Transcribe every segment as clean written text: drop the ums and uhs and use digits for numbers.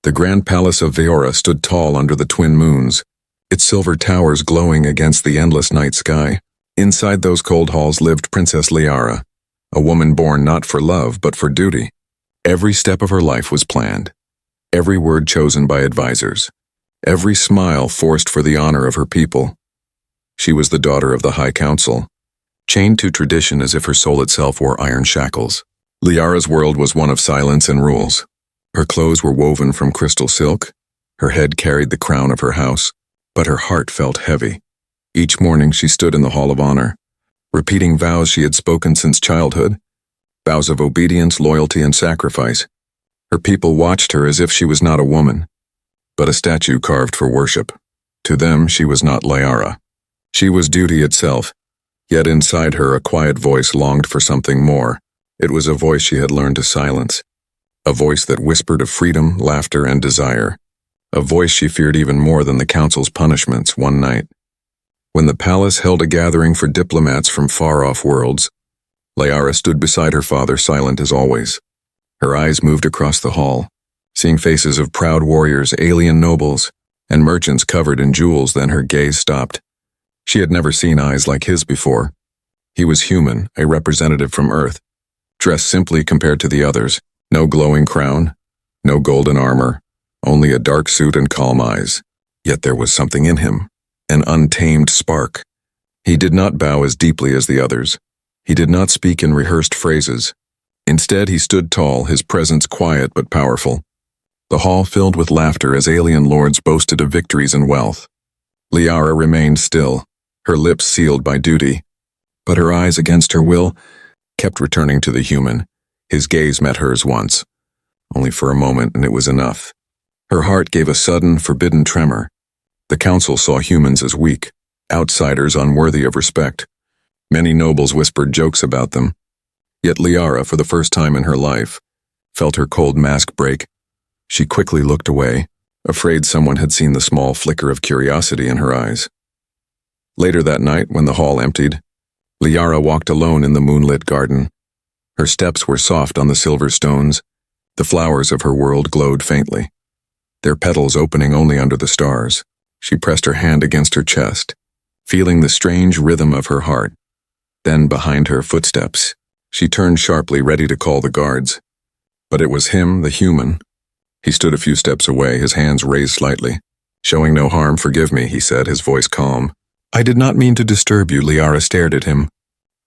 The grand palace of Veora stood tall under the twin moons, its silver towers glowing against the endless night sky. Inside those cold halls lived Princess Liara, a woman born not for love but for duty. Every step of her life was planned, every word chosen by advisors, every smile forced for the honor of her people. She was the daughter of the High Council, chained to tradition as if her soul itself wore iron shackles. Liara's world was one of silence and rules. Her clothes were woven from crystal silk, her head carried the crown of her house, but her heart felt heavy. Each morning she stood in the Hall of Honor, repeating vows she had spoken since childhood, vows of obedience, loyalty, and sacrifice. Her people watched her as if she was not a woman, but a statue carved for worship. To them, she was not Liara. She was duty itself, yet inside her a quiet voice longed for something more. It was a voice she had learned to silence, a voice that whispered of freedom, laughter, and desire, a voice she feared even more than the council's punishments. One night, when the palace held a gathering for diplomats from far-off worlds, Liara stood beside her father, silent as always. Her eyes moved across the hall, seeing faces of proud warriors, alien nobles, and merchants covered in jewels. Then her gaze stopped. She had never seen eyes like his before. He was human, a representative from Earth, dressed simply compared to the others. No glowing crown, no golden armor, only a dark suit and calm eyes. Yet there was something in him, an untamed spark. He did not bow as deeply as the others. He did not speak in rehearsed phrases. Instead, he stood tall, his presence quiet but powerful. The hall filled with laughter as alien lords boasted of victories and wealth. Liara remained still, her lips sealed by duty, but her eyes, against her will, kept returning to the human. His gaze met hers once, only for a moment, and it was enough. Her heart gave a sudden, forbidden tremor. The council saw humans as weak, outsiders unworthy of respect. Many nobles whispered jokes about them. Yet Liara, for the first time in her life, felt her cold mask break. She quickly looked away, afraid someone had seen the small flicker of curiosity in her eyes. Later that night, when the hall emptied, Liara walked alone in the moonlit garden. Her steps were soft on the silver stones. The flowers of her world glowed faintly, their petals opening only under the stars. She pressed her hand against her chest, feeling the strange rhythm of her heart. Then, behind her, footsteps. She turned sharply, ready to call the guards. But it was him, the human. He stood a few steps away, his hands raised slightly. "Showing no harm, forgive me," he said, his voice calm. "I did not mean to disturb you." Liara stared at him.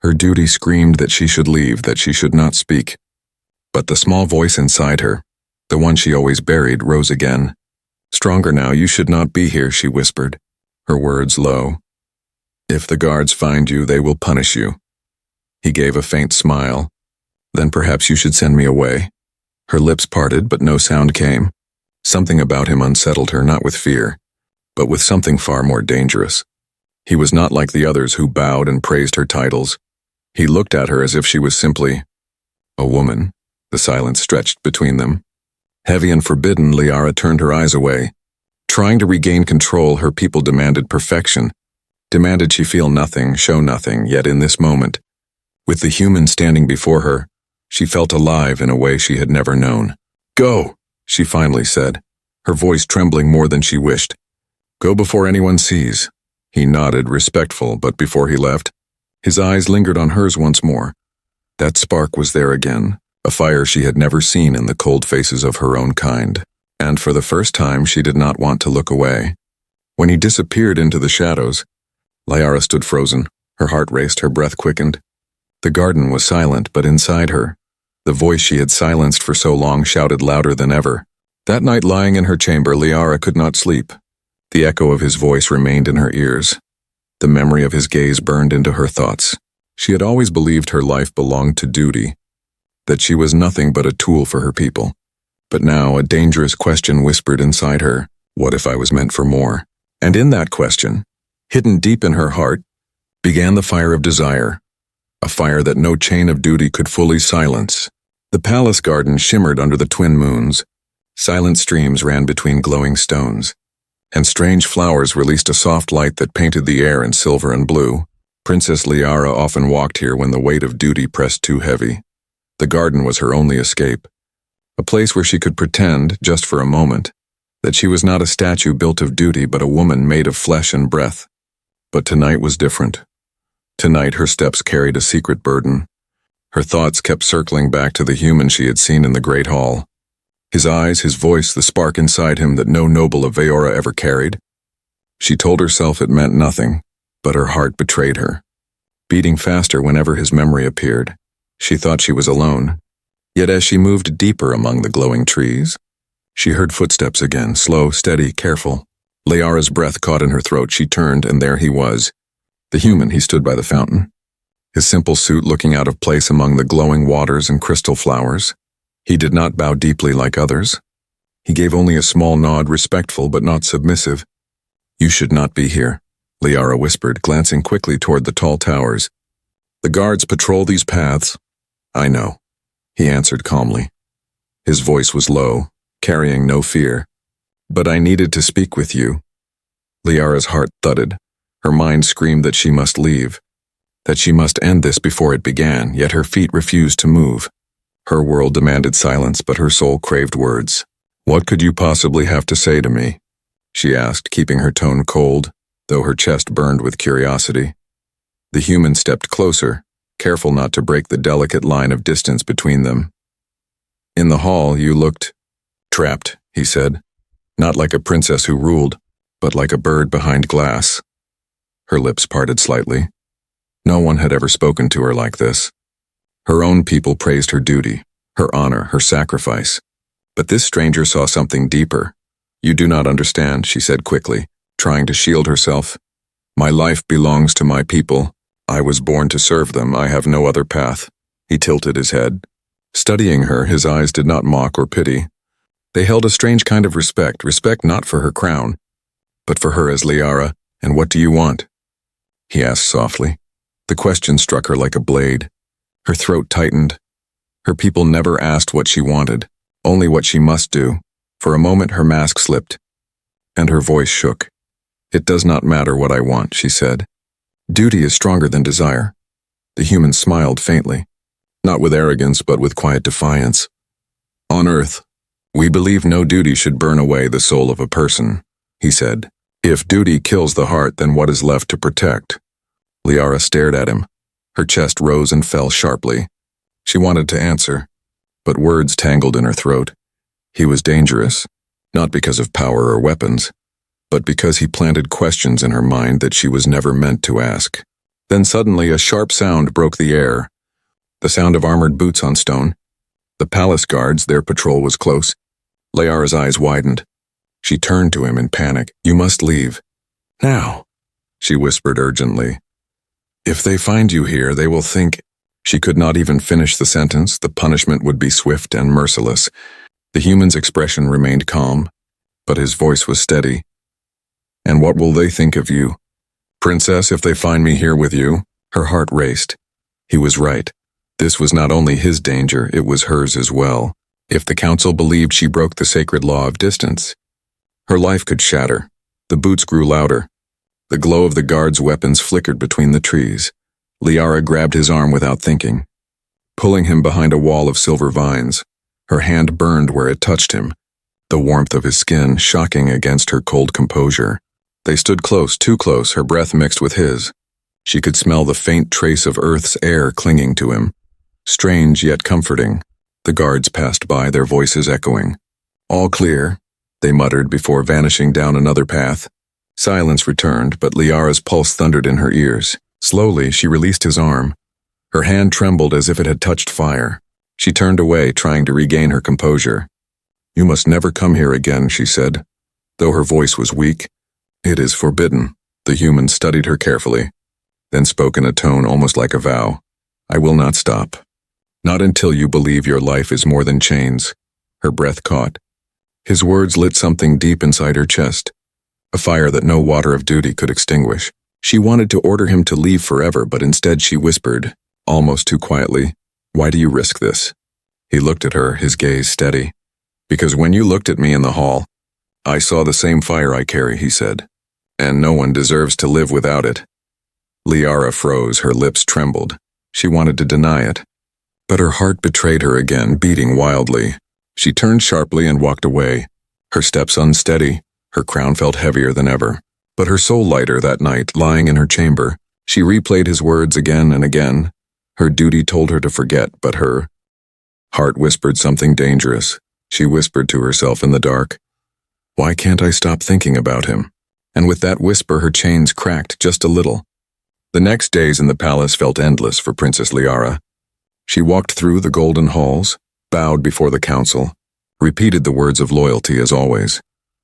Her duty screamed that she should leave, that she should not speak. But the small voice inside her, the one she always buried, rose again. Stronger now. "You should not be here," she whispered, her words low. "If the guards find you, they will punish you." He gave a faint smile. "Then perhaps you should send me away." Her lips parted, but no sound came. Something about him unsettled her, not with fear, but with something far more dangerous. He was not like the others who bowed and praised her titles. He looked at her as if she was simply a woman. The silence stretched between them. Heavy and forbidden, Liara turned her eyes away. Trying to regain control, her people demanded perfection, demanded she feel nothing, show nothing. Yet in this moment, with the human standing before her, she felt alive in a way she had never known. "Go," she finally said, her voice trembling more than she wished. "Go before anyone sees." He nodded, respectful, but before he left, his eyes lingered on hers once more. That spark was there again, a fire she had never seen in the cold faces of her own kind. And for the first time, she did not want to look away. When he disappeared into the shadows, Liara stood frozen. Her heart raced, her breath quickened. The garden was silent, but inside her, the voice she had silenced for so long shouted louder than ever. That night, lying in her chamber, Liara could not sleep. The echo of his voice remained in her ears. The memory of his gaze burned into her thoughts. She had always believed her life belonged to duty, that she was nothing but a tool for her people. But now a dangerous question whispered inside her, "What if I was meant for more?" And in that question, hidden deep in her heart, began the fire of desire, a fire that no chain of duty could fully silence. The palace garden shimmered under the twin moons. Silent streams ran between glowing stones, and strange flowers released a soft light that painted the air in silver and blue. Princess Liara often walked here when the weight of duty pressed too heavy. The garden was her only escape, A place where she could pretend, just for a moment, that she was not a statue built of duty but a woman made of flesh and breath. But tonight was different. Tonight her steps carried a secret burden. Her thoughts kept circling back to the human she had seen in the great hall. His eyes, his voice, the spark inside him that no noble of Veora ever carried. She told herself it meant nothing, but her heart betrayed her. Beating faster whenever his memory appeared, she thought she was alone. Yet as she moved deeper among the glowing trees, she heard footsteps again, slow, steady, careful. Liara's breath caught in her throat. She turned, and there he was. The human. He stood by the fountain, his simple suit looking out of place among the glowing waters and crystal flowers. He did not bow deeply like others. He gave only a small nod, respectful but not submissive. "You should not be here," Liara whispered, glancing quickly toward the tall towers. "The guards patrol these paths." "I know," he answered calmly. His voice was low, carrying no fear. "But I needed to speak with you." Liara's heart thudded. Her mind screamed that she must leave, that she must end this before it began, yet her feet refused to move. Her world demanded silence, but her soul craved words. "What could you possibly have to say to me?" she asked, keeping her tone cold, though her chest burned with curiosity. The human stepped closer, careful not to break the delicate line of distance between them. "In the hall, you looked trapped," he said. "Not like a princess who ruled, but like a bird behind glass." Her lips parted slightly. No one had ever spoken to her like this. Her own people praised her duty, her honor, her sacrifice. But this stranger saw something deeper. "You do not understand," she said quickly, trying to shield herself. "My life belongs to my people. I was born to serve them. I have no other path." He tilted his head. Studying her, his eyes did not mock or pity. They held a strange kind of respect not for her crown, but for her as Liara. "And what do you want?" he asked softly. The question struck her like a blade. Her throat tightened. Her people never asked what she wanted, only what she must do. For a moment her mask slipped, and her voice shook. "It does not matter what I want," she said. "Duty is stronger than desire." The human smiled faintly, not with arrogance but with quiet defiance. "On Earth, we believe no duty should burn away the soul of a person," he said. "If duty kills the heart, then what is left to protect?" Liara stared at him. Her chest rose and fell sharply. She wanted to answer, but words tangled in her throat. He was dangerous, not because of power or weapons, but because he planted questions in her mind that she was never meant to ask. Then suddenly a sharp sound broke the air. The sound of armored boots on stone. The palace guards, their patrol was close. Liara's eyes widened. She turned to him in panic. "You must leave. Now," she whispered urgently. "If they find you here, they will think—" She could not even finish the sentence. The punishment would be swift and merciless. The human's expression remained calm, but his voice was steady. "And what will they think of you, Princess, if they find me here with you?" Her heart raced. He was right. This was not only his danger, it was hers as well. If the council believed she broke the sacred law of distance, her life could shatter. The boots grew louder. The glow of the guards' weapons flickered between the trees. Liara grabbed his arm without thinking, pulling him behind a wall of silver vines. Her hand burned where it touched him, the warmth of his skin shocking against her cold composure. They stood close, too close, her breath mixed with his. She could smell the faint trace of Earth's air clinging to him. Strange yet comforting. The guards passed by, their voices echoing. "All clear," they muttered before vanishing down another path. Silence returned, but Liara's pulse thundered in her ears. Slowly, she released his arm. Her hand trembled as if it had touched fire. She turned away, trying to regain her composure. "You must never come here again," she said, though her voice was weak. "It is forbidden." The human studied her carefully, then spoke in a tone almost like a vow. "I will not stop. Not until you believe your life is more than chains." Her breath caught. His words lit something deep inside her chest, a fire that no water of duty could extinguish. She wanted to order him to leave forever, but instead she whispered, almost too quietly, "Why do you risk this?" He looked at her, his gaze steady. "Because when you looked at me in the hall, I saw the same fire I carry," he said, "and no one deserves to live without it." Liara froze, her lips trembled. She wanted to deny it, but her heart betrayed her again, beating wildly. She turned sharply and walked away, her steps unsteady, her crown felt heavier than ever. But her soul lighter that night, lying in her chamber. She replayed his words again and again. Her duty told her to forget, but her heart whispered something dangerous. She whispered to herself in the dark, "Why can't I stop thinking about him?" And with that whisper her chains cracked just a little. The next days in the palace felt endless for Princess Liara. She walked through the golden halls, bowed before the council, repeated the words of loyalty as always.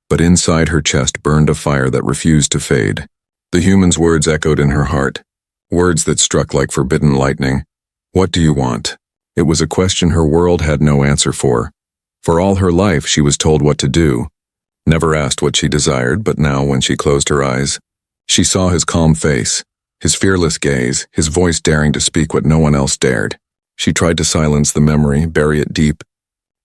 But inside her chest burned a fire that refused to fade. The human's words echoed in her heart, words that struck like forbidden lightning. What do you want? It was a question her world had no answer for. For all her life she was told what to do, never asked what she desired, but now when she closed her eyes, she saw his calm face, his fearless gaze, his voice daring to speak what no one else dared. She tried to silence the memory, bury it deep.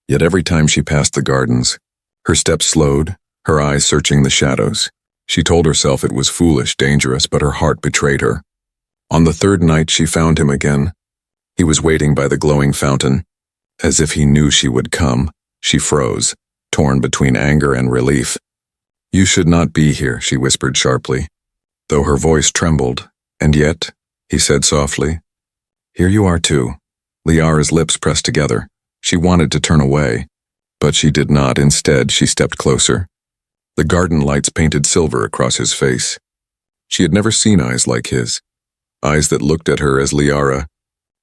Yet every time she passed the gardens, her steps slowed, her eyes searching the shadows. She told herself it was foolish, dangerous, but her heart betrayed her. On the third night she found him again. He was waiting by the glowing fountain. As if he knew she would come, she froze, torn between anger and relief. "You should not be here," she whispered sharply, though her voice trembled. "And yet," he said softly, "here you are too." Liara's lips pressed together. She wanted to turn away, but she did not. Instead, she stepped closer. The garden lights painted silver across his face. She had never seen eyes like his, eyes that looked at her as Liara,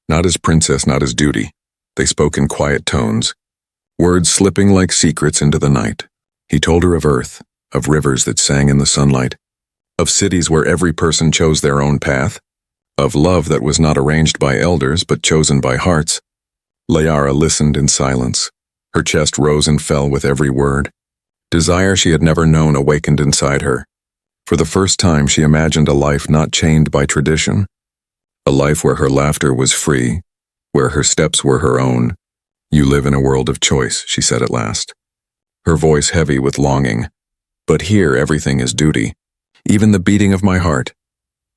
not as princess, not as duty. They spoke in quiet tones, words slipping like secrets into the night. He told her of earth, of rivers that sang in the sunlight, of cities where every person chose their own path, of love that was not arranged by elders but chosen by hearts. Liara listened in silence. Her chest rose and fell with every word. Desire she had never known awakened inside her. For the first time she imagined a life not chained by tradition, a life where her laughter was free, where her steps were her own. "You live in a world of choice," she said at last, her voice heavy with longing. "But here everything is duty, even the beating of my heart."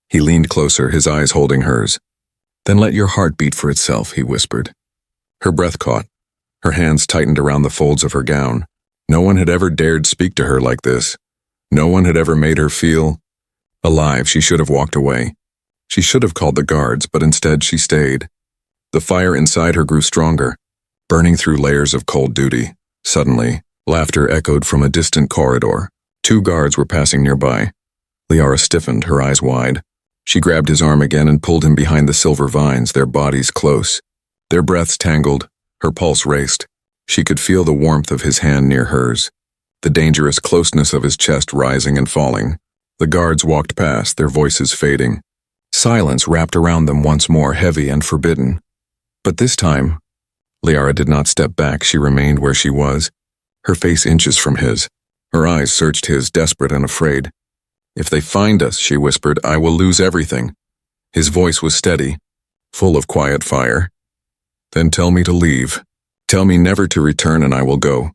He leaned closer, his eyes holding hers. "Then let your heart beat for itself," he whispered. Her breath caught. Her hands tightened around the folds of her gown. No one had ever dared speak to her like this. No one had ever made her feel alive. She should have walked away. She should have called the guards, but instead she stayed. The fire inside her grew stronger, burning through layers of cold duty. Suddenly, laughter echoed from a distant corridor. 2 guards were passing nearby. Liara stiffened, her eyes wide. She grabbed his arm again and pulled him behind the silver vines, their bodies close. Their breaths tangled, her pulse raced. She could feel the warmth of his hand near hers, the dangerous closeness of his chest rising and falling. The guards walked past, their voices fading. Silence wrapped around them once more, heavy and forbidden. But this time, Liara did not step back. She remained where she was, her face inches from his. Her eyes searched his, desperate and afraid. "If they find us," she whispered, "I will lose everything." His voice was steady, full of quiet fire. "Then tell me to leave. Tell me never to return and I will go."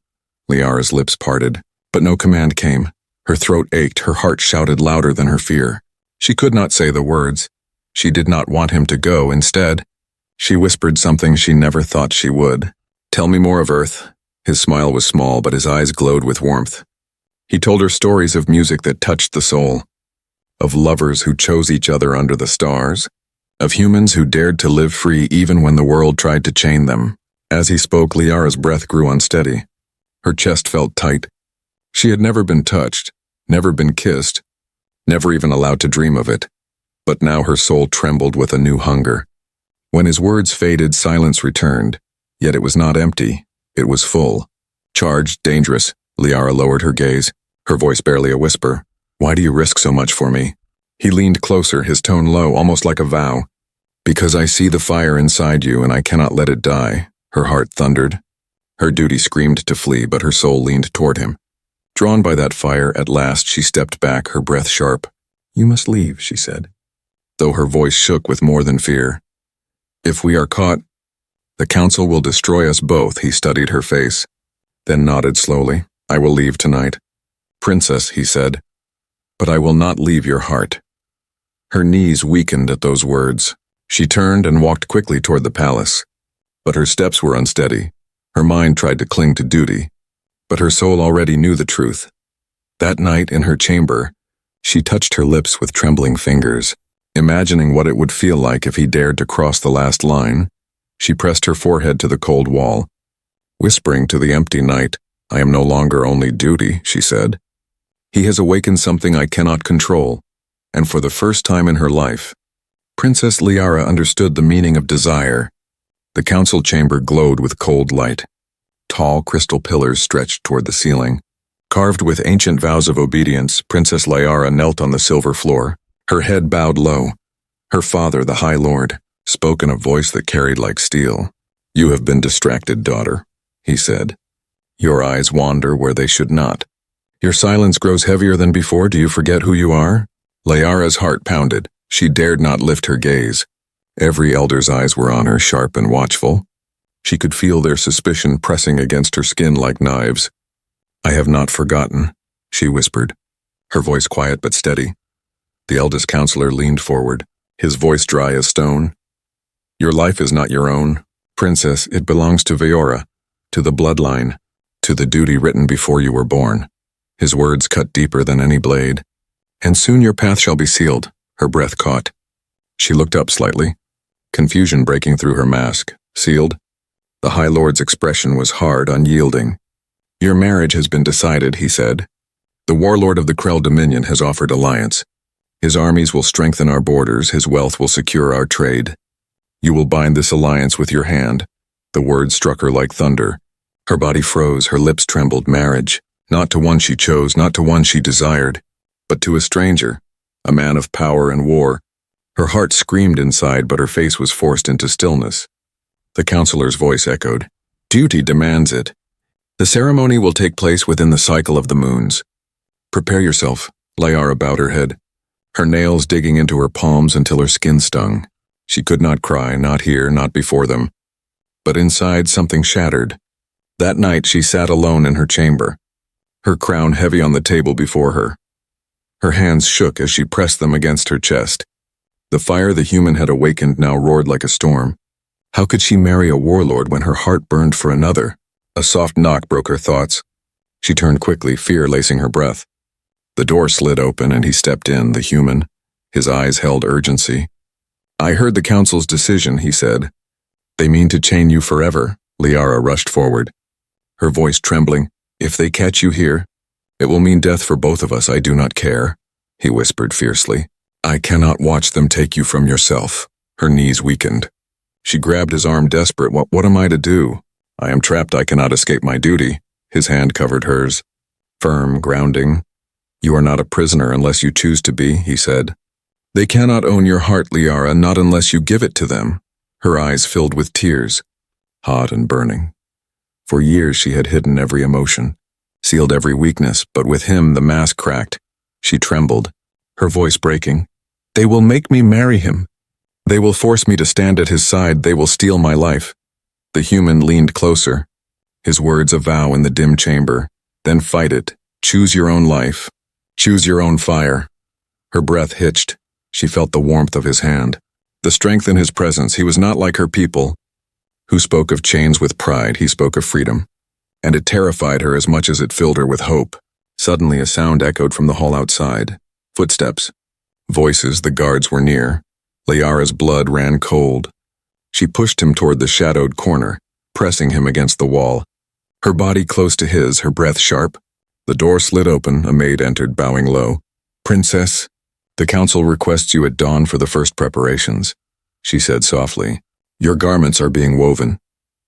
Liara's lips parted, but no command came. Her throat ached, her heart shouted louder than her fear. She could not say the words. She did not want him to go. Instead, she whispered something she never thought she would. "Tell me more of Earth." His smile was small, but his eyes glowed with warmth. He told her stories of music that touched the soul, of lovers who chose each other under the stars, of humans who dared to live free even when the world tried to chain them. As he spoke, Liara's breath grew unsteady. Her chest felt tight. She had never been touched, never been kissed, never even allowed to dream of it. But now her soul trembled with a new hunger. When his words faded, silence returned. Yet it was not empty. It was full. Charged, dangerous. Liara lowered her gaze, her voice barely a whisper. "Why do you risk so much for me?" He leaned closer, his tone low, almost like a vow. "Because I see the fire inside you and I cannot let it die." Her heart thundered. Her duty screamed to flee, but her soul leaned toward him. Drawn by that fire, at last she stepped back, her breath sharp. "You must leave," she said, though her voice shook with more than fear. "If we are caught, the council will destroy us both." He studied her face, then nodded slowly. "I will leave tonight." "Princess," he said, "but I will not leave your heart." Her knees weakened at those words. She turned and walked quickly toward the palace, but her steps were unsteady. Her mind tried to cling to duty, but her soul already knew the truth. That night in her chamber, she touched her lips with trembling fingers, imagining what it would feel like if he dared to cross the last line. She pressed her forehead to the cold wall, whispering to the empty night, "I am no longer only duty," she said. "He has awakened something I cannot control," and for the first time in her life, Princess Liara understood the meaning of desire. The council chamber glowed with cold light. Tall crystal pillars stretched toward the ceiling. Carved with ancient vows of obedience, Princess Liara knelt on the silver floor, her head bowed low. Her father, the High Lord, spoke in a voice that carried like steel. "You have been distracted, daughter," he said. "Your eyes wander where they should not. Your silence grows heavier than before. Do you forget who you are?" Liara's heart pounded. She dared not lift her gaze. Every elder's eyes were on her, sharp and watchful. She could feel their suspicion pressing against her skin like knives. "I have not forgotten," she whispered, her voice quiet but steady. The eldest counselor leaned forward, his voice dry as stone. "Your life is not your own, Princess. It belongs to Veora, to the bloodline, to the duty written before you were born." His words cut deeper than any blade. "And soon your path shall be sealed." Her breath caught. She looked up slightly, confusion breaking through her mask. "Sealed?" The High Lord's expression was hard, unyielding. "Your marriage has been decided," he said. "The warlord of the Krell Dominion has offered alliance. His armies will strengthen our borders, his wealth will secure our trade. You will bind this alliance with your hand." The words struck her like thunder. Her body froze, her lips trembled. Marriage, not to one she chose, not to one she desired, but to a stranger, a man of power and war. Her heart screamed inside, but her face was forced into stillness. The counselor's voice echoed, "Duty demands it. The ceremony will take place within the cycle of the moons. Prepare yourself." Liara bowed her head, her nails digging into her palms until her skin stung. She could not cry, not here, not before them. But inside something shattered. That night she sat alone in her chamber, her crown heavy on the table before her. Her hands shook as she pressed them against her chest. The fire the human had awakened now roared like a storm. How could she marry a warlord when her heart burned for another? A soft knock broke her thoughts. She turned quickly, fear lacing her breath. The door slid open and he stepped in, the human. His eyes held urgency. "I heard the council's decision," he said. "They mean to chain you forever." Liara rushed forward, her voice trembling. "If they catch you here, it will mean death for both of us. I do not care," he whispered fiercely. "I cannot watch them take you from yourself." Her knees weakened. She grabbed his arm, desperate. What am I to do? "I am trapped. I cannot escape my duty." His hand covered hers, firm, grounding. "You are not a prisoner unless you choose to be," he said. "They cannot own your heart, Liara, not unless you give it to them." Her eyes filled with tears, hot and burning. For years she had hidden every emotion, sealed every weakness, but with him the mask cracked. She trembled, her voice breaking. "They will make me marry him. They will force me to stand at his side. They will steal my life." The human leaned closer, his words a vow in the dim chamber. "Then fight it. Choose your own life. Choose your own fire." Her breath hitched. She felt the warmth of his hand, the strength in his presence. He was not like her people, who spoke of chains with pride. He spoke of freedom, and it terrified her as much as it filled her with hope. Suddenly a sound echoed from the hall outside. Footsteps. Voices. The guards were near. Liara's blood ran cold. She pushed him toward the shadowed corner, pressing him against the wall, her body close to his, her breath sharp. The door slid open, a maid entered, bowing low. "Princess, the council requests you at dawn for the first preparations," she said softly. "Your garments are being woven."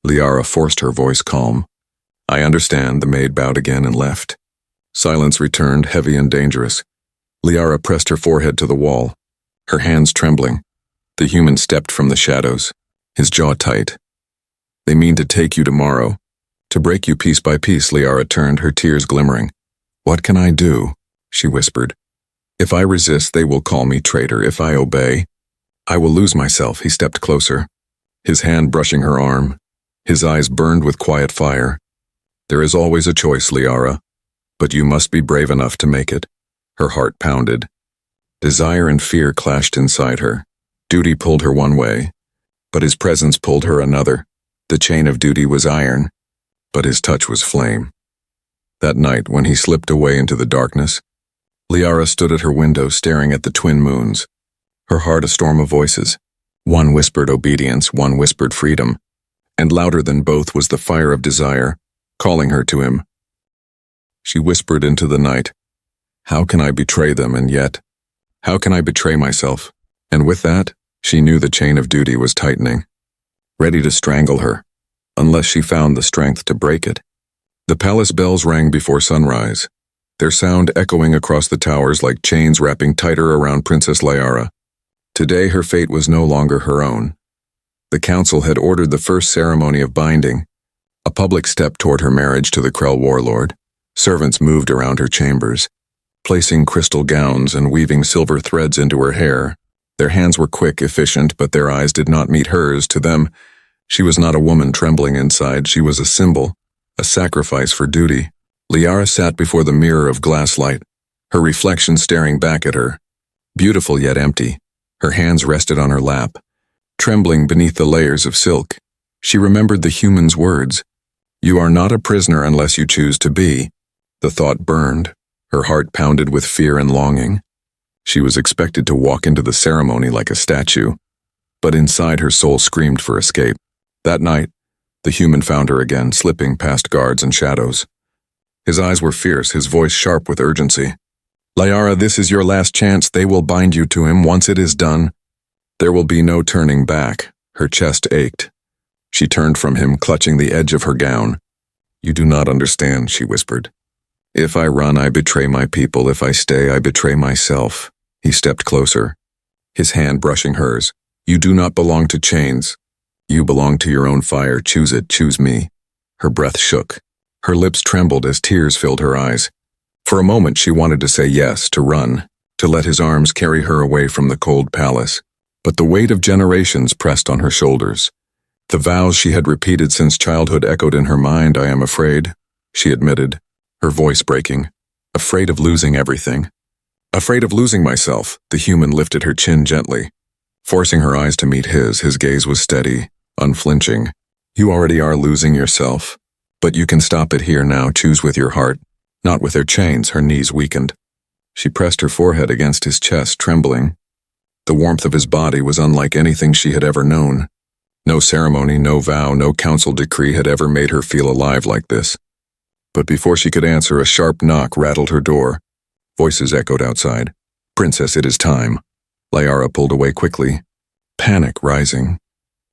Liara forced her voice calm. "I understand." The maid bowed again and left. Silence returned, heavy and dangerous. Liara pressed her forehead to the wall, her hands trembling. The human stepped from the shadows, his jaw tight. "They mean to take you tomorrow, to break you piece by piece." Liara turned, her tears glimmering. "What can I do?" she whispered. "If I resist, they will call me traitor. If I obey, I will lose myself." He stepped closer, his hand brushing her arm. His eyes burned with quiet fire. "There is always a choice, Liara, but you must be brave enough to make it." Her heart pounded. Desire and fear clashed inside her. Duty pulled her one way, but his presence pulled her another. The chain of duty was iron, but his touch was flame. That night, when he slipped away into the darkness, Liara stood at her window staring at the twin moons, her heart a storm of voices. One whispered obedience, one whispered freedom, and louder than both was the fire of desire, calling her to him. She whispered into the night, "How can I betray them, and yet, how can I betray myself?" And with that, she knew the chain of duty was tightening, ready to strangle her, unless she found the strength to break it. The palace bells rang before sunrise, their sound echoing across the towers like chains wrapping tighter around Princess Liara. Today her fate was no longer her own. The council had ordered the first ceremony of binding, a public step toward her marriage to the Krell warlord. Servants moved around her chambers, placing crystal gowns and weaving silver threads into her hair. Their hands were quick, efficient, but their eyes did not meet hers. To them, she was not a woman trembling inside. She was a symbol, a sacrifice for duty. Liara sat before the mirror of glass light, her reflection staring back at her. Beautiful yet empty, her hands rested on her lap, trembling beneath the layers of silk. She remembered the human's words, "You are not a prisoner unless you choose to be." The thought burned, her heart pounded with fear and longing. She was expected to walk into the ceremony like a statue, but inside her soul screamed for escape. That night, the human found her again, slipping past guards and shadows. His eyes were fierce, his voice sharp with urgency. "Liara, this is your last chance. They will bind you to him. Once it is done, there will be no turning back." Her chest ached. She turned from him, clutching the edge of her gown. "You do not understand," she whispered. "If I run, I betray my people. If I stay, I betray myself." He stepped closer, his hand brushing hers. "You do not belong to chains. You belong to your own fire. Choose it. Choose me." Her breath shook. Her lips trembled as tears filled her eyes. For a moment she wanted to say yes, to run, to let his arms carry her away from the cold palace. But the weight of generations pressed on her shoulders. The vows she had repeated since childhood echoed in her mind. "I am afraid," she admitted, her voice breaking. "Afraid of losing everything. Afraid of losing myself." The human lifted her chin gently, forcing her eyes to meet his. His gaze was steady, unflinching. "You already are losing yourself. But you can stop it here now. Choose with your heart, not with their chains." Her knees weakened. She pressed her forehead against his chest, trembling. The warmth of his body was unlike anything she had ever known. No ceremony, no vow, no council decree had ever made her feel alive like this. But before she could answer, a sharp knock rattled her door. Voices echoed outside. "Princess, it is time." Liara pulled away quickly, panic rising.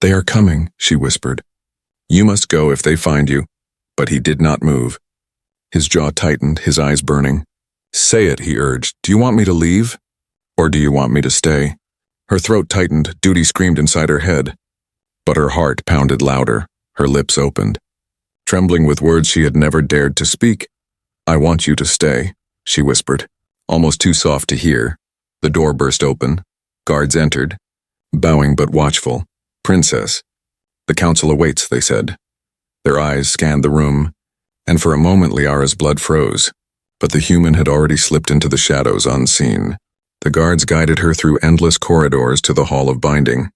"They are coming," she whispered. "You must go if they find you." But he did not move. His jaw tightened, his eyes burning. "Say it," he urged. "Do you want me to leave? Or do you want me to stay?" Her throat tightened, duty screamed inside her head. But her heart pounded louder, her lips opened, trembling with words she had never dared to speak. "I want you to stay," she whispered, almost too soft to hear. The door burst open. Guards entered, bowing but watchful. "Princess." "The council awaits," they said. Their eyes scanned the room, and for a moment Liara's blood froze. But the human had already slipped into the shadows unseen. The guards guided her through endless corridors to the hall of binding.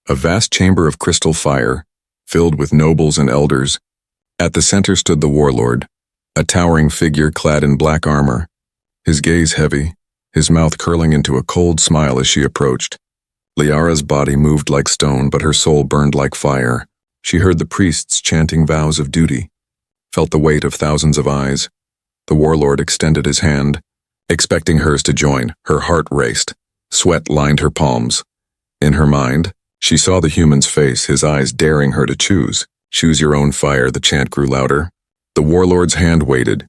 A vast chamber of crystal fire, filled with nobles and elders. At the center stood the warlord, a towering figure clad in black armor, his gaze heavy, his mouth curling into a cold smile as she approached. Liara's body moved like stone, but her soul burned like fire. She heard the priests chanting vows of duty, felt the weight of thousands of eyes. The warlord extended his hand, expecting hers to join. Her heart raced. Sweat lined her palms. In her mind, she saw the human's face, his eyes daring her to choose. "Choose your own fire," the chant grew louder. The warlord's hand waited.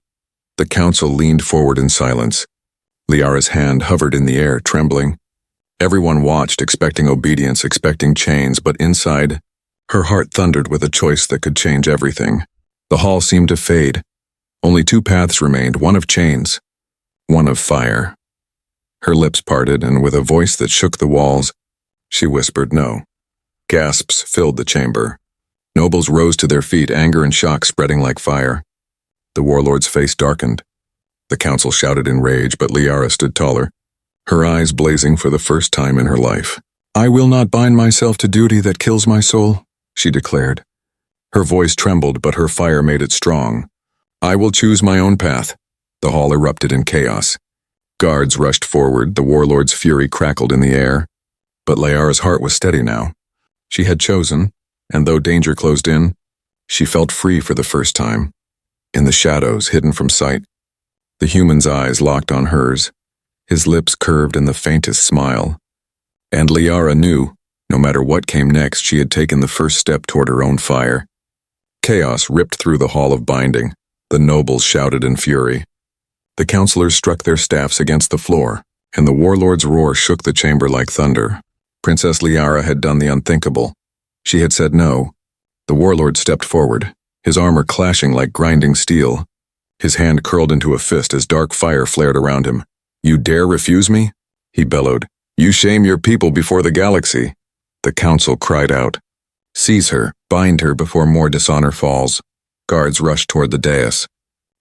The council leaned forward in silence. Liara's hand hovered in the air, trembling. Everyone watched, expecting obedience, expecting chains, but inside, her heart thundered with a choice that could change everything. The hall seemed to fade. Only two paths remained, one of chains, one of fire. Her lips parted, and with a voice that shook the walls, she whispered no. Gasps filled the chamber. Nobles rose to their feet, anger and shock spreading like fire. The warlord's face darkened. The council shouted in rage, but Liara stood taller, her eyes blazing for the first time in her life. "I will not bind myself to duty that kills my soul," she declared. Her voice trembled, but her fire made it strong. "I will choose my own path." The hall erupted in chaos. Guards rushed forward, the warlord's fury crackled in the air. But Liara's heart was steady now. She had chosen, and though danger closed in, she felt free for the first time. In the shadows, hidden from sight, the human's eyes locked on hers, his lips curved in the faintest smile. And Liara knew, no matter what came next, she had taken the first step toward her own fire. Chaos ripped through the hall of binding. The nobles shouted in fury. The counselors struck their staffs against the floor, and the warlord's roar shook the chamber like thunder. Princess Liara had done the unthinkable. She had said no. The warlord stepped forward, his armor clashing like grinding steel. His hand curled into a fist as dark fire flared around him. "You dare refuse me?" he bellowed. "You shame your people before the galaxy." The council cried out. "Seize her, bind her before more dishonor falls." Guards rushed toward the dais,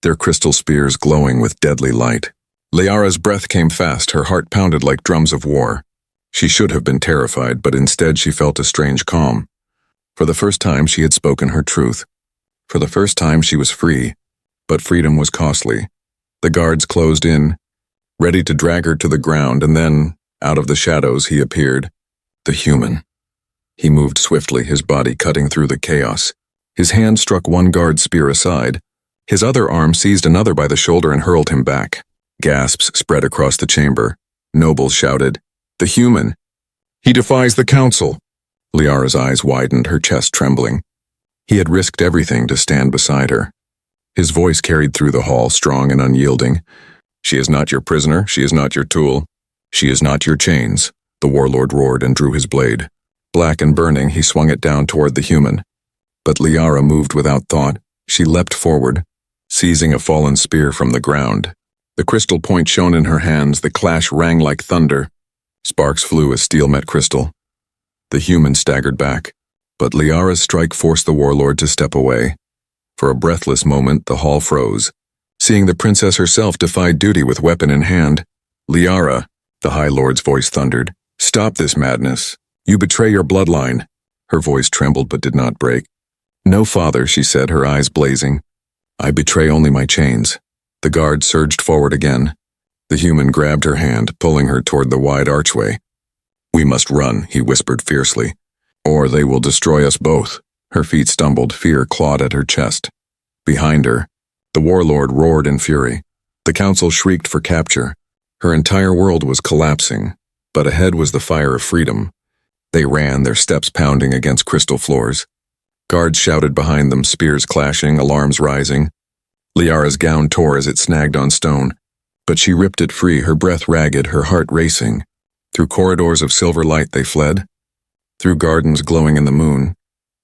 their crystal spears glowing with deadly light. Liara's breath came fast, her heart pounded like drums of war. She should have been terrified, but instead she felt a strange calm. For the first time she had spoken her truth. For the first time she was free, but freedom was costly. The guards closed in, ready to drag her to the ground, and then, out of the shadows, he appeared. The human. He moved swiftly, his body cutting through the chaos. His hand struck one guard's spear aside. His other arm seized another by the shoulder and hurled him back. Gasps spread across the chamber. Nobles shouted, "The human! He defies the council!" Liara's eyes widened, her chest trembling. He had risked everything to stand beside her. His voice carried through the hall, strong and unyielding. "She is not your prisoner, she is not your tool. She is not your chains." The warlord roared and drew his blade. Black and burning, he swung it down toward the human. But Liara moved without thought. She leapt forward, seizing a fallen spear from the ground. The crystal point shone in her hands, the clash rang like thunder. Sparks flew as steel met crystal. The human staggered back, but Liara's strike forced the warlord to step away. For a breathless moment, the hall froze. Seeing the princess herself defy duty with weapon in hand. "Liara," the High Lord's voice thundered, "stop this madness. You betray your bloodline." Her voice trembled but did not break. "No, father," she said, her eyes blazing. "I betray only my chains." The guard surged forward again. The human grabbed her hand, pulling her toward the wide archway. "We must run," he whispered fiercely, "or they will destroy us both." Her feet stumbled, fear clawed at her chest. Behind her, the warlord roared in fury. The council shrieked for capture. Her entire world was collapsing, but ahead was the fire of freedom. They ran, their steps pounding against crystal floors. Guards shouted behind them, spears clashing, alarms rising. Liara's gown tore as it snagged on stone, but she ripped it free, her breath ragged, her heart racing. Through corridors of silver light they fled. Through gardens glowing in the moon,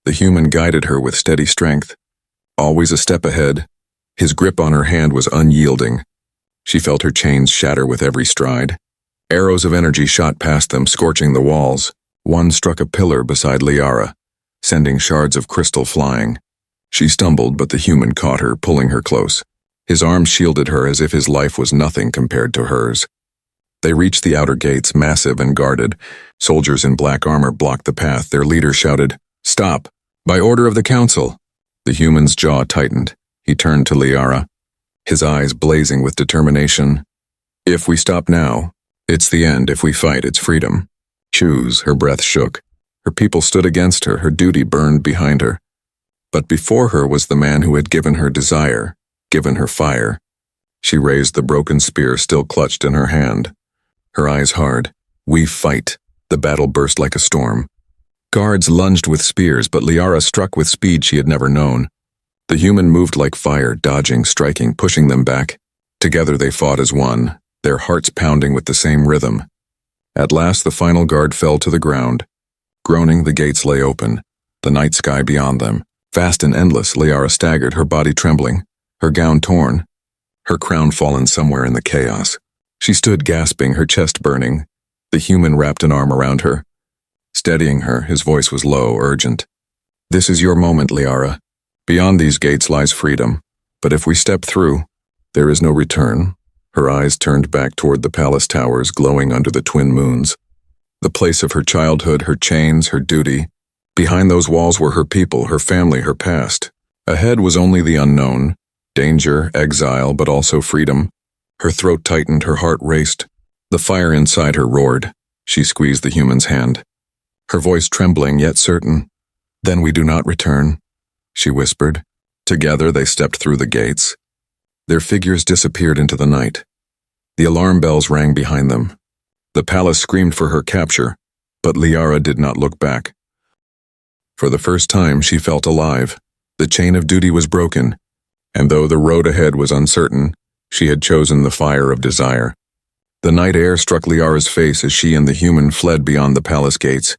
the human guided her with steady strength. Always a step ahead, his grip on her hand was unyielding. She felt her chains shatter with every stride. Arrows of energy shot past them, scorching the walls. One struck a pillar beside Liara, sending shards of crystal flying. She stumbled, but the human caught her, pulling her close. His arms shielded her as if his life was nothing compared to hers. They reached the outer gates, massive and guarded. Soldiers in black armor blocked the path. Their leader shouted, "Stop! By order of the council!" The human's jaw tightened. He turned to Liara, his eyes blazing with determination. "If we stop now, it's the end. If we fight, it's freedom. Choose." Her breath shook. Her people stood against her, her duty burned behind her. But before her was the man who had given her desire, given her fire. She raised the broken spear still clutched in her hand. Her eyes hard. "We fight." The battle burst like a storm. Guards lunged with spears, but Liara struck with speed she had never known. The human moved like fire, dodging, striking, pushing them back. Together they fought as one, their hearts pounding with the same rhythm. At last the final guard fell to the ground. Groaning, the gates lay open, the night sky beyond them. Vast and endless, Liara staggered, her body trembling, her gown torn, her crown fallen somewhere in the chaos. She stood gasping, her chest burning. The human wrapped an arm around her. Steadying her, his voice was low, urgent. "This is your moment, Liara. Beyond these gates lies freedom. But if we step through, there is no return." Her eyes turned back toward the palace towers glowing under the twin moons. The place of her childhood, her chains, her duty. Behind those walls were her people, her family, her past. Ahead was only the unknown, danger, exile, but also freedom. Her throat tightened, her heart raced. The fire inside her roared. She squeezed the human's hand, her voice trembling yet certain. "Then we do not return," she whispered. Together they stepped through the gates. Their figures disappeared into the night. The alarm bells rang behind them. The palace screamed for her capture, but Liara did not look back. For the first time, she felt alive. The chain of duty was broken, and though the road ahead was uncertain, she had chosen the fire of desire. The night air struck Liara's face as she and the human fled beyond the palace gates.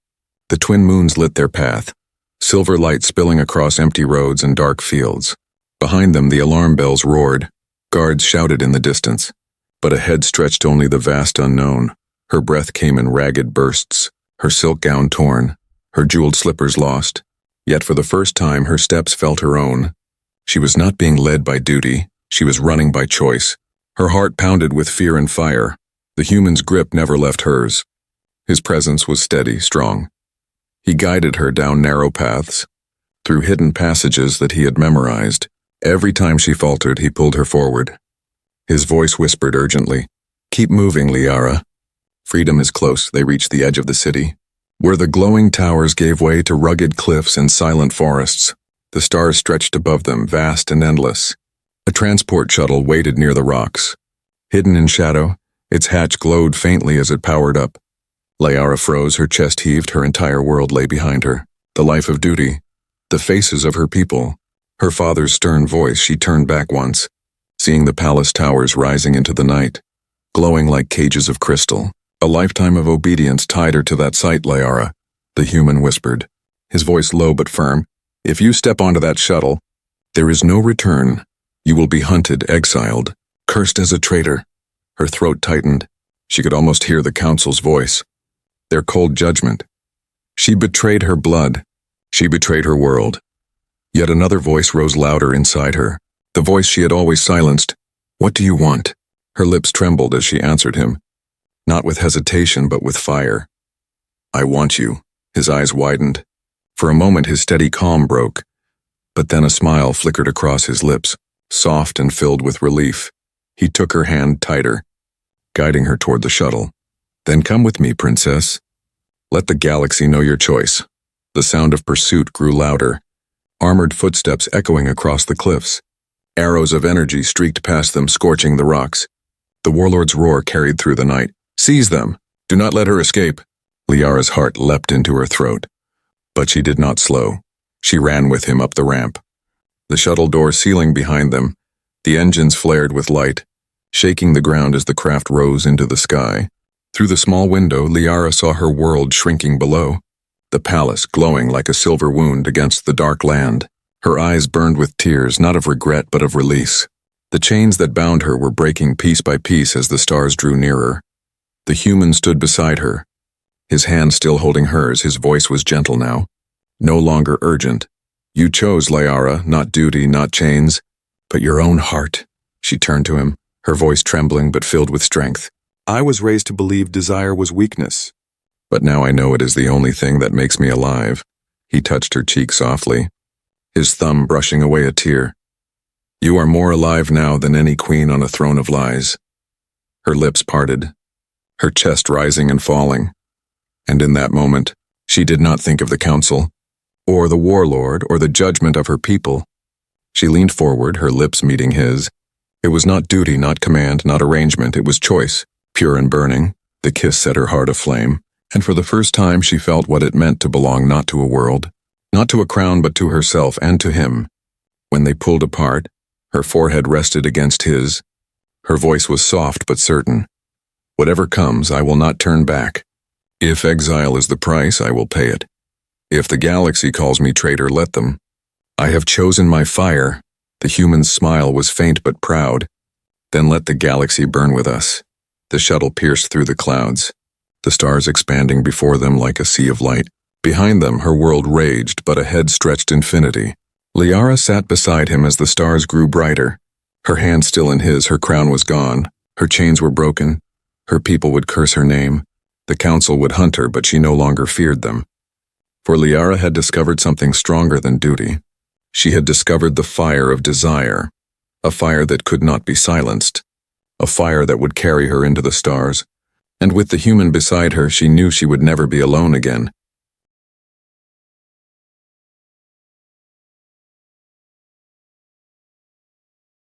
The twin moons lit their path, silver light spilling across empty roads and dark fields. Behind them, the alarm bells roared. Guards shouted in the distance. But ahead stretched only the vast unknown. Her breath came in ragged bursts, her silk gown torn, her jeweled slippers lost. Yet for the first time, her steps felt her own. She was not being led by duty, she was running by choice. Her heart pounded with fear and fire. The human's grip never left hers. His presence was steady, strong. He guided her down narrow paths, through hidden passages that he had memorized. Every time she faltered, he pulled her forward. His voice whispered urgently, "Keep moving, Liara. Freedom is close." They reached the edge of the city, where the glowing towers gave way to rugged cliffs and silent forests. The stars stretched above them, vast and endless. A transport shuttle waited near the rocks. Hidden in shadow, its hatch glowed faintly as it powered up. Liara froze, her chest heaved, her entire world lay behind her. The life of duty, the faces of her people, her father's stern voice. She turned back once, seeing the palace towers rising into the night, glowing like cages of crystal. A lifetime of obedience tied her to that sight, Liara, the human whispered, his voice low but firm. "If you step onto that shuttle, there is no return. You will be hunted, exiled, cursed as a traitor." Her throat tightened. She could almost hear the council's voice, their cold judgment. She betrayed her blood. She betrayed her world. Yet another voice rose louder inside her, the voice she had always silenced. "What do you want?" Her lips trembled as she answered him, not with hesitation but with fire. "I want you." His eyes widened. For a moment his steady calm broke, but then a smile flickered across his lips, soft and filled with relief. He took her hand tighter, guiding her toward the shuttle. "Then come with me, princess. Let the galaxy know your choice." The sound of pursuit grew louder, armored footsteps echoing across the cliffs. Arrows of energy streaked past them, scorching the rocks. The warlord's roar carried through the night. "Seize them! Do not let her escape!" Liara's heart leapt into her throat. But she did not slow. She ran with him up the ramp. The shuttle door sealing behind them, the engines flared with light, shaking the ground as the craft rose into the sky. Through the small window, Liara saw her world shrinking below, the palace glowing like a silver wound against the dark land. Her eyes burned with tears, not of regret but of release. The chains that bound her were breaking piece by piece as the stars drew nearer. The human stood beside her, his hand still holding hers. His voice was gentle now, no longer urgent. "You chose, Liara, not duty, not chains, but your own heart." She turned to him, her voice trembling but filled with strength. "I was raised to believe desire was weakness, but now I know it is the only thing that makes me alive." He touched her cheek softly, his thumb brushing away a tear. "You are more alive now than any queen on a throne of lies." Her lips parted, her chest rising and falling. And in that moment, she did not think of the council, or the warlord, or the judgment of her people. She leaned forward, her lips meeting his. It was not duty, not command, not arrangement. It was choice, pure and burning. The kiss set her heart aflame, and for the first time she felt what it meant to belong not to a world, not to a crown but to herself and to him. When they pulled apart, her forehead rested against his. Her voice was soft but certain. "Whatever comes, I will not turn back. If exile is the price, I will pay it. If the galaxy calls me traitor, let them. I have chosen my fire." The human's smile was faint but proud. "Then let the galaxy burn with us." The shuttle pierced through the clouds, the stars expanding before them like a sea of light. Behind them, her world raged, but ahead stretched infinity. Liara sat beside him as the stars grew brighter. Her hand still in his, her crown was gone. Her chains were broken. Her people would curse her name. The council would hunt her, but she no longer feared them. For Liara had discovered something stronger than duty. She had discovered the fire of desire, a fire that could not be silenced, a fire that would carry her into the stars. And with the human beside her, she knew she would never be alone again.